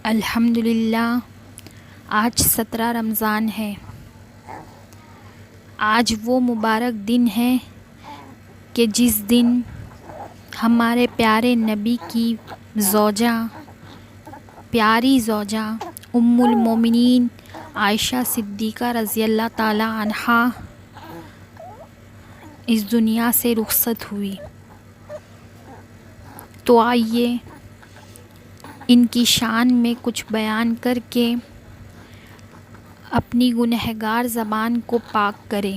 الحمدللہ آج 17 رمضان ہے۔ آج وہ مبارک دن ہے کہ جس دن ہمارے پیارے نبی کی پیاری زوجہ ام المومنین عائشہ صدیقہ رضی اللہ تعالی عنہا اس دنیا سے رخصت ہوئی۔ تو آئیے ان کی شان میں کچھ بیان کر کے اپنی گنہگار زبان کو پاک کریں۔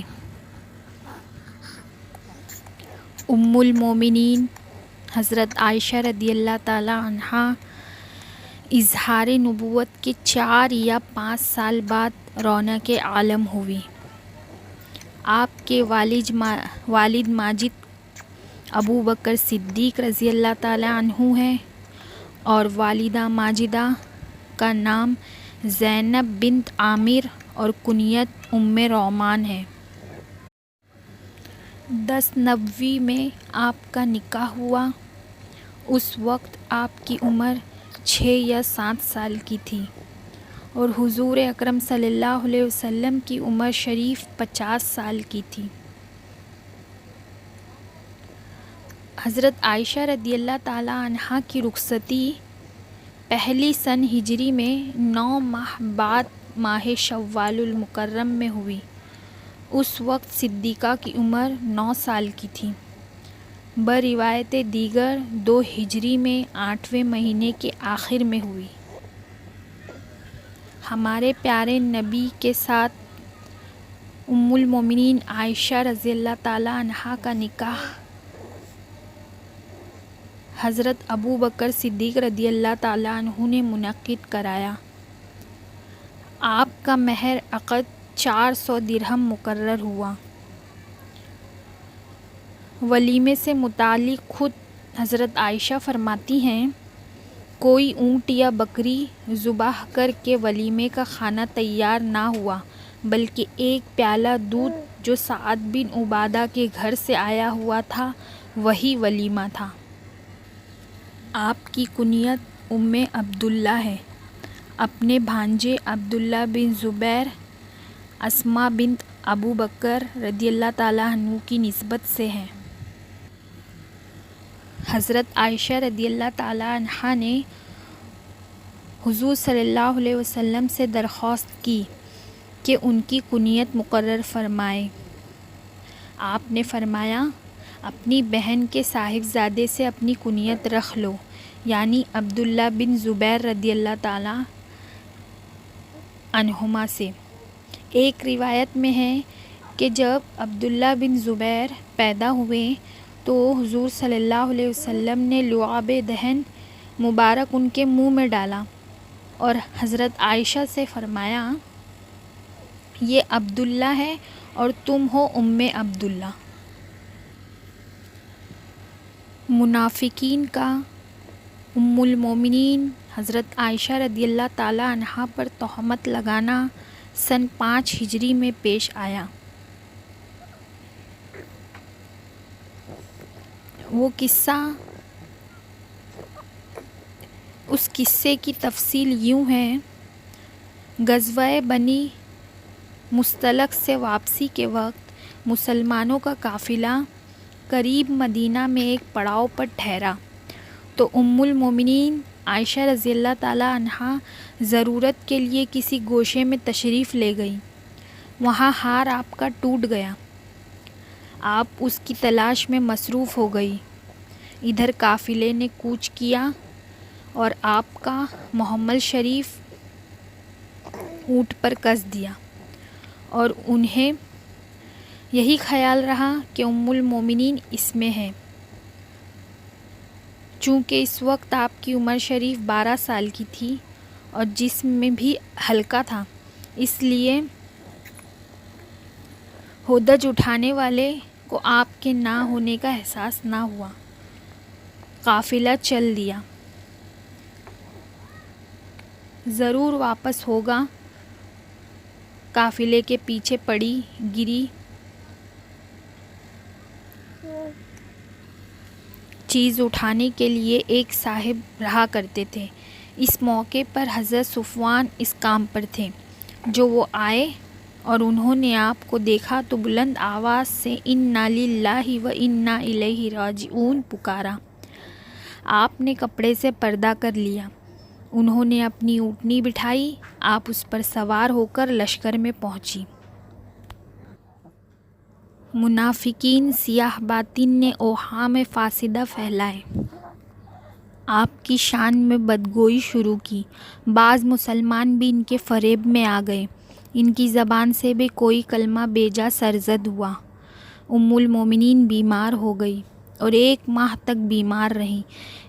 ام المومنین حضرت عائشہ رضی اللہ تعالی عنہا اظہار نبوت کے 4 یا 5 سال بعد رونق عالم ہوئی۔ آپ کے والد ماجد ابو بکر صدیق رضی اللہ تعالی عنہ ہیں اور والدہ ماجدہ کا نام زینب بنت عامر اور کنیت ام رومان ہے۔ 10 نبوی میں آپ کا نکاح ہوا۔ اس وقت آپ کی عمر 6 یا 7 سال کی تھی اور حضور اکرم صلی اللہ علیہ وسلم کی عمر شریف 50 سال کی تھی۔ حضرت عائشہ رضی اللہ تعالی عنہا کی رخصتی پہلی سن ہجری میں 9 ماہ بعد ماہ شوال المکرم میں ہوئی۔ اس وقت صدیقہ کی عمر 9 سال کی تھی۔ بروایت دیگر 2 ہجری میں 8ویں مہینے کے آخر میں ہوئی۔ ہمارے پیارے نبی کے ساتھ ام المومنین عائشہ رضی اللہ تعالی عنہا کا نکاح حضرت ابو بکر صدیق رضی اللہ تعالی عنہ نے منعقد کرایا۔ آپ کا مہر عقد 400 درہم مقرر ہوا۔ ولیمے سے متعلق خود حضرت عائشہ فرماتی ہیں، کوئی اونٹ یا بکری ذبح کر کے ولیمے کا کھانا تیار نہ ہوا بلکہ ایک پیالہ دودھ جو سعد بن عبادہ کے گھر سے آیا ہوا تھا وہی ولیمہ تھا۔ آپ کی کنیت ام عبداللہ ہے۔ اپنے بھانجے عبداللہ بن زبیر اسماء بنت ابو بکر رضی اللہ تعالی عنہ کی نسبت سے ہیں۔ حضرت عائشہ رضی اللہ تعالی عنہا نے حضور صلی اللہ علیہ وسلم سے درخواست کی کہ ان کی کنیت مقرر فرمائیں۔ آپ نے فرمایا، اپنی بہن کے صاحبزادے سے اپنی کنیت رکھ لو، یعنی عبداللہ بن زبیر رضی اللہ تعالی عنہما سے۔ ایک روایت میں ہے کہ جب عبداللہ بن زبیر پیدا ہوئے تو حضور صلی اللہ علیہ وسلم نے لعاب دہن مبارک ان کے منہ میں ڈالا اور حضرت عائشہ سے فرمایا، یہ عبداللہ ہے اور تم ہو ام عبداللہ۔ منافقین کا ام المومنین حضرت عائشہ رضی اللہ تعالی عنہا پر تہمت لگانا سن 5 ہجری میں پیش آیا۔ اس قصے کی تفصیل یوں ہے۔ غزوہ بنی مصطلق سے واپسی کے وقت مسلمانوں کا قافلہ قریب مدینہ میں ایک پڑاؤ پر ٹھہرا تو ام المومنین عائشہ رضی اللہ تعالی عنہا ضرورت کے لیے کسی گوشے میں تشریف لے گئیں۔ وہاں ہار آپ کا ٹوٹ گیا۔ آپ اس کی تلاش میں مصروف ہو گئی۔ ادھر قافلے نے کوچ کیا اور آپ کا محمل شریف اونٹ پر کس دیا اور انہیں یہی خیال رہا کہ ام المومنین اس میں ہے۔ چونکہ اس وقت آپ کی عمر شریف 12 سال کی تھی اور جسم میں بھی ہلکا تھا، اس لیے ہودج اٹھانے والے کو آپ کے نہ ہونے کا احساس نہ ہوا۔ قافلہ چل دیا۔ ضرور واپس ہوگا۔ قافلے کے پیچھے پڑی گری چیز اٹھانے کے لیے ایک صاحب رہا کرتے تھے۔ اس موقع پر حضرت صفوان اس کام پر تھے۔ جو وہ آئے اور انہوں نے آپ کو دیکھا تو بلند آواز سے انا للہ و انا الیہ راجعون پکارا۔ آپ نے کپڑے سے پردہ کر لیا۔ انہوں نے اپنی اونٹنی بٹھائی، آپ اس پر سوار ہو کر لشکر میں پہنچی۔ منافقین سیاہ باطن نے اوہام فاسدہ پھیلائے، آپ کی شان میں بدگوئی شروع کی۔ بعض مسلمان بھی ان کے فریب میں آ گئے، ان کی زبان سے بھی کوئی کلمہ بیجا سرزد ہوا۔ ام المومنین بیمار ہو گئی اور 1 ماہ تک بیمار رہیں۔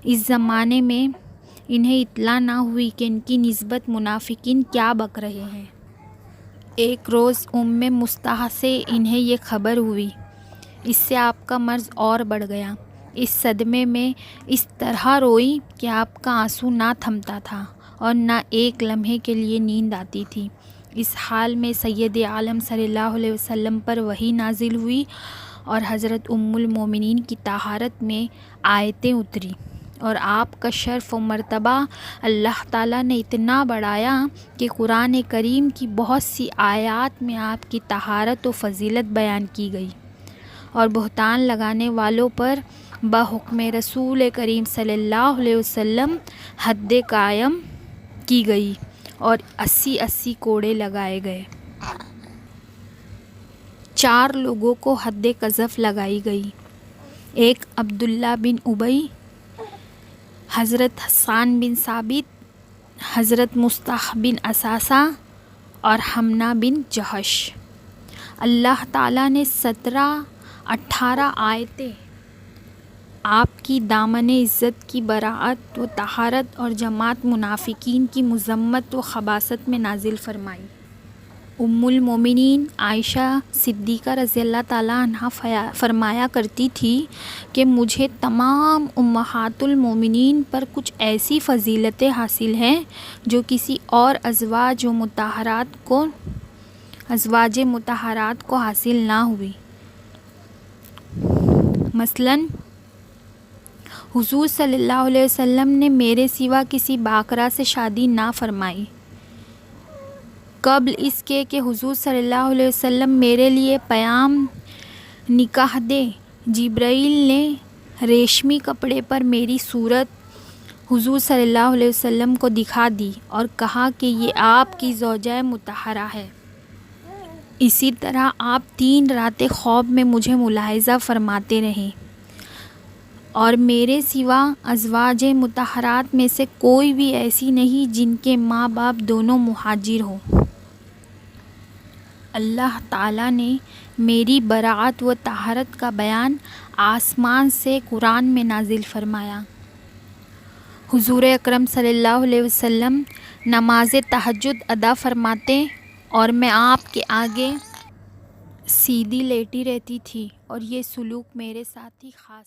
اس زمانے میں انہیں اطلاع نہ ہوئی کہ ان کی نسبت منافقین کیا بک رہے ہیں۔ ایک روز ام مصطح سے انہیں یہ خبر ہوئی، اس سے آپ کا مرض اور بڑھ گیا۔ اس صدمے میں اس طرح روئی کہ آپ کا آنسو نہ تھمتا تھا اور نہ ایک لمحے کے لیے نیند آتی تھی۔ اس حال میں سید عالم صلی اللہ علیہ وسلم پر وحی نازل ہوئی اور حضرت ام المومنین کی طہارت میں آیتیں اتری اور آپ کا شرف و مرتبہ اللہ تعالیٰ نے اتنا بڑھایا کہ قرآن کریم کی بہت سی آیات میں آپ کی طہارت و فضیلت بیان کی گئی اور بہتان لگانے والوں پر بحکم رسول کریم صلی اللہ علیہ وسلم حد قائم کی گئی اور 80 کوڑے لگائے گئے۔ 4 لوگوں کو حد قذف لگائی گئی۔ ایک عبداللہ بن ابی، حضرت حسان بن ثابت، حضرت مصطح بن اثاثہ اور حمنہ بن جہش۔ اللہ تعالیٰ نے 17-18 آیتیں آپ کی دامن عزت کی براعت و طہارت اور جماعت منافقین کی مذمت و خباثت میں نازل فرمائی۔ ام المومنین عائشہ صدیقہ رضی اللہ تعالیٰ عنہا فرمایا کرتی تھی کہ مجھے تمام امہات المومنین پر کچھ ایسی فضیلتیں حاصل ہیں جو کسی اور ازواج مطہرات کو حاصل نہ ہوئی۔ مثلاً حضور صلی اللہ علیہ وسلم نے میرے سوا کسی باقرہ سے شادی نہ فرمائی۔ قبل اس کے کہ حضور صلی اللہ علیہ وسلم میرے لیے پیام نکاح دے، جبرائیل نے ریشمی کپڑے پر میری صورت حضور صلی اللہ علیہ وسلم کو دکھا دی اور کہا کہ یہ آپ کی زوجہ مطہرہ ہے۔ اسی طرح آپ 3 راتیں خواب میں مجھے ملاحظہ فرماتے رہے اور میرے سوا ازواج مطہرات میں سے کوئی بھی ایسی نہیں جن کے ماں باپ دونوں مہاجر ہوں۔ اللہ تعالیٰ نے میری براعت و طہارت کا بیان آسمان سے قرآن میں نازل فرمایا۔ حضور اکرم صلی اللہ علیہ وسلم نماز تہجد ادا فرماتے اور میں آپ کے آگے سیدھی لیٹی رہتی تھی اور یہ سلوک میرے ساتھ ہی خاص